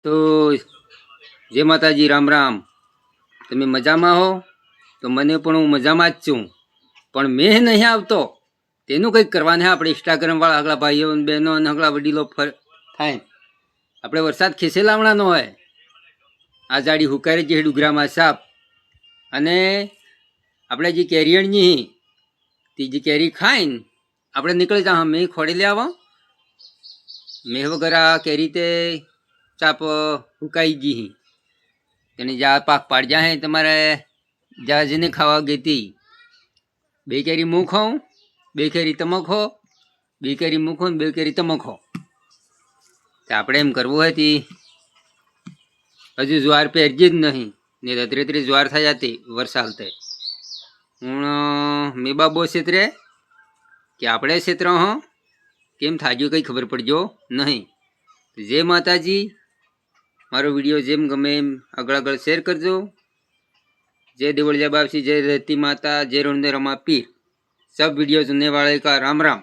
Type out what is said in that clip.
તો જય માતાજી, રામ રામ. તમે મજામાં હો? તો મને પણ હું મજામાં જ છું, પણ મેં નહીં આવતો તેનું કંઈક કરવાને. આપણે ઇન્સ્ટાગ્રામવાળા આગલા ભાઈઓ બહેનો અને આગલા વડીલો થાય આપણે વરસાદ ખેસે લાવવાનો હોય. આ જાડી હુકારી જે ડુગરામાં સાપ અને આપણે જે કેરીયણની ત્રીજી કેરી ખાઈને આપણે નીકળી જા. મેં ખોડી લે આવો મેં વગર આ કેરી તે ચાપ હુકાઈ ગઈ તેને જા પાક પાડ્યા હે તમારે જહાજને ખાવા ગઈ. બે કેરી હું ખાઉં, બે કેરી તમે ખો, બે કેરી હું ખાઉં, બે કેરી તમે ખો. આપણે એમ કરવું હોય તી હજુ જ્વાર પહેરજી જ નહીં ને રત્રે જ્વાર થઈ જતી વરસાદ હું મેં બાબો ક્ષેત્રે કે આપણે ક્ષેત્ર હો કેમ થાજ્યું કંઈ ખબર પડજો નહીં. જય માતાજી. મારો વિડીયો જેમ ગમે એમ આગળ શેર કરજો. जय देवलिया बापसी, जय रहती माता, जय रोंदे रमा पीर. सब वीडियो सुनने वाले का राम राम.